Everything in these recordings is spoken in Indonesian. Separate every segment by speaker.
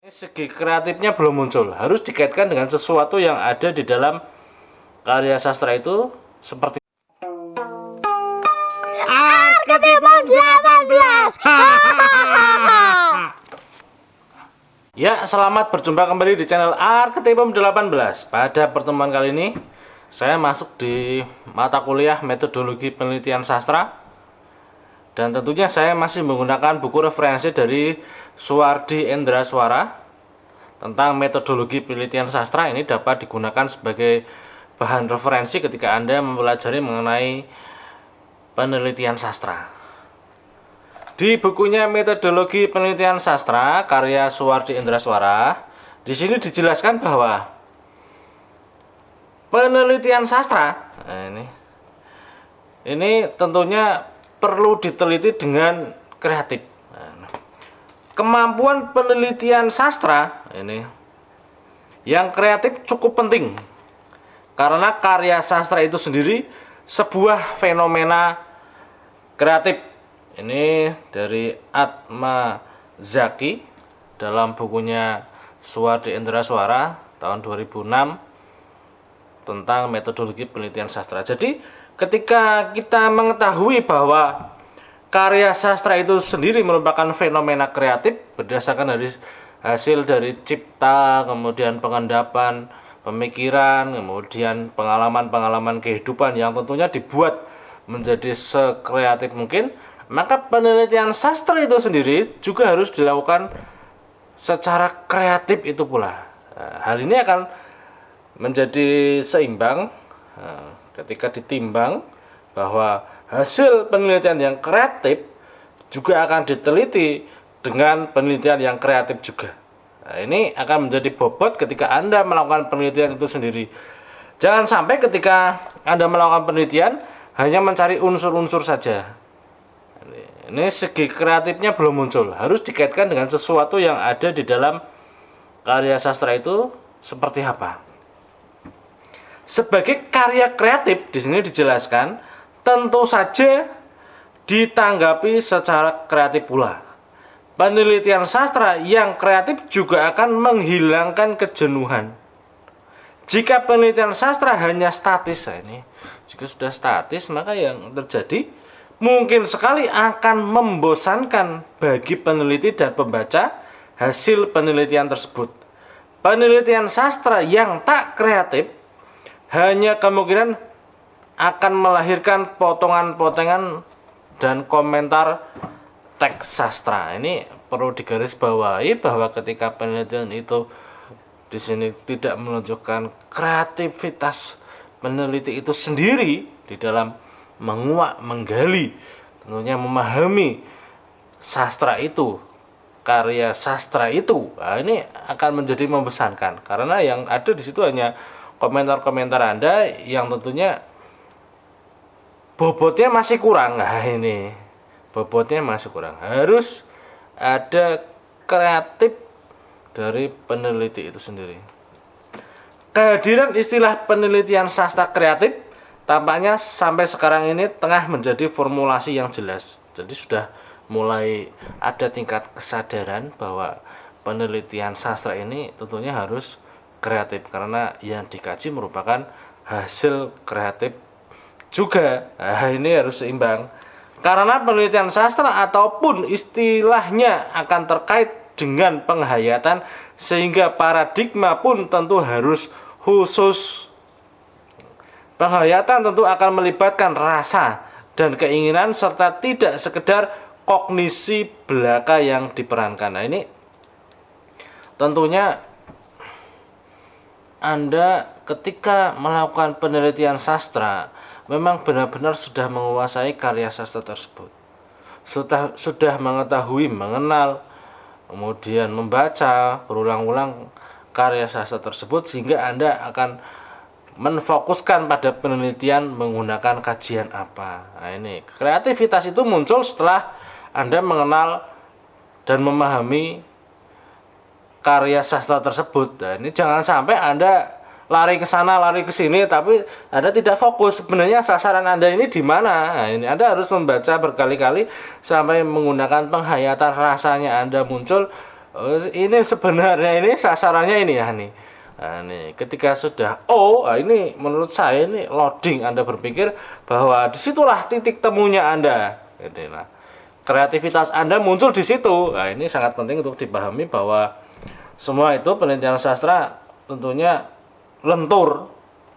Speaker 1: Segi kreatifnya belum muncul, harus dikaitkan dengan sesuatu yang ada di dalam karya sastra itu seperti
Speaker 2: Arketipum 18.
Speaker 1: Ya, selamat berjumpa kembali di channel Arketipum 18. Pada pertemuan kali ini saya masuk di mata kuliah metodologi penelitian sastra. Dan tentunya saya masih menggunakan buku referensi dari Suwardi Endraswara tentang metodologi penelitian sastra. Ini dapat digunakan sebagai bahan referensi ketika Anda mempelajari mengenai penelitian sastra. Di bukunya Metodologi Penelitian Sastra karya Suwardi Endraswara, di sini dijelaskan bahwa penelitian sastra ini tentunya perlu diteliti dengan kreatif. Kemampuan penelitian sastra ini yang kreatif cukup penting karena karya sastra itu sendiri sebuah fenomena kreatif. Ini dari Atma Zaki dalam bukunya Suwardi Endraswara tahun 2006 tentang metodologi penelitian sastra. Jadi ketika kita mengetahui bahwa karya sastra itu sendiri merupakan fenomena kreatif berdasarkan dari hasil dari cipta, kemudian pengendapan, pemikiran, kemudian pengalaman-pengalaman kehidupan yang tentunya dibuat menjadi sekreatif mungkin, maka penelitian sastra itu sendiri juga harus dilakukan secara kreatif itu pula. Hal ini akan menjadi seimbang ketika ditimbang bahwa hasil penelitian yang kreatif juga akan diteliti dengan penelitian yang kreatif juga. Nah, ini akan menjadi bobot ketika Anda melakukan penelitian itu sendiri. Jangan sampai ketika Anda melakukan penelitian hanya mencari unsur-unsur saja. Ini segi kreatifnya belum muncul, harus dikaitkan dengan sesuatu yang ada di dalam karya sastra itu seperti apa. Sebagai karya kreatif di sini dijelaskan tentu saja ditanggapi secara kreatif pula. Penelitian sastra yang kreatif juga akan menghilangkan kejenuhan. Jika penelitian sastra hanya statis, jika sudah statis maka yang terjadi mungkin sekali akan membosankan bagi peneliti dan pembaca hasil penelitian tersebut. Penelitian sastra yang tak kreatif hanya kemungkinan akan melahirkan potongan-potongan dan komentar teks sastra. Ini perlu digarisbawahi bahwa ketika penelitian itu di sini tidak menunjukkan kreativitas peneliti itu sendiri di dalam menguak, menggali, tentunya memahami sastra itu, karya sastra itu. Nah, ini akan menjadi membosankan karena yang ada di situ hanya komentar-komentar Anda yang tentunya bobotnya masih kurang. Nah, ini bobotnya masih kurang. Harus ada kreatif dari peneliti itu sendiri. Kehadiran istilah penelitian sastra kreatif tampaknya sampai sekarang ini tengah menjadi formulasi yang jelas. Jadi sudah mulai ada tingkat kesadaran bahwa penelitian sastra ini tentunya harus kreatif karena yang dikaji merupakan hasil kreatif juga. Nah, ini harus seimbang. Karena penelitian sastra ataupun istilahnya akan terkait dengan penghayatan sehingga paradigma pun tentu harus khusus. Penghayatan tentu akan melibatkan rasa dan keinginan serta tidak sekedar kognisi belaka yang diperankan. Nah, ini tentunya Anda ketika melakukan penelitian sastra memang benar-benar sudah menguasai karya sastra tersebut. Sudah mengetahui, mengenal, kemudian membaca berulang-ulang karya sastra tersebut sehingga Anda akan menfokuskan pada penelitian menggunakan kajian apa. Nah, ini kreativitas itu muncul setelah Anda mengenal dan memahami karya sastra tersebut. Nah, ini jangan sampai Anda lari ke sana, lari ke sini, tapi Anda tidak fokus. Sebenarnya sasaran Anda ini di mana? Nah, ini Anda harus membaca berkali-kali sampai menggunakan penghayatan rasanya Anda muncul Oh, ini sebenarnya ini sasarannya ini ya nih. Nah, nih ketika sudah ini menurut saya ini loading, Anda berpikir bahwa disitulah titik temunya Anda. Inilah kreativitas Anda muncul di situ. Nah, ini sangat penting untuk dipahami bahwa semua itu penelitian sastra tentunya lentur.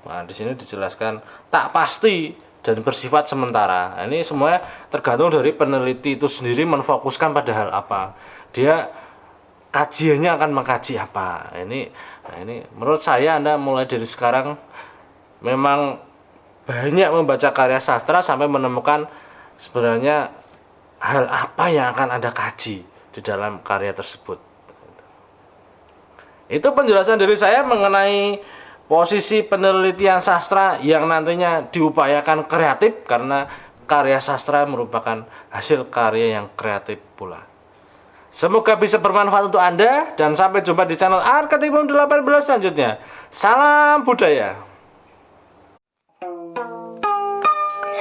Speaker 1: Nah, di sini dijelaskan tak pasti dan bersifat sementara. Nah, ini semua tergantung dari peneliti itu sendiri menfokuskan pada hal apa. Dia kajiannya akan mengkaji apa. Ini menurut saya Anda mulai dari sekarang memang banyak membaca karya sastra sampai menemukan sebenarnya hal apa yang akan Anda kaji di dalam karya tersebut. Itu penjelasan dari saya mengenai posisi penelitian sastra yang nantinya diupayakan kreatif, karena karya sastra merupakan hasil karya yang kreatif pula. Semoga bisa bermanfaat untuk Anda, dan sampai jumpa di channel Arketipum 18 selanjutnya. Salam budaya.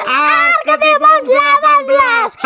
Speaker 2: Arketipum 18.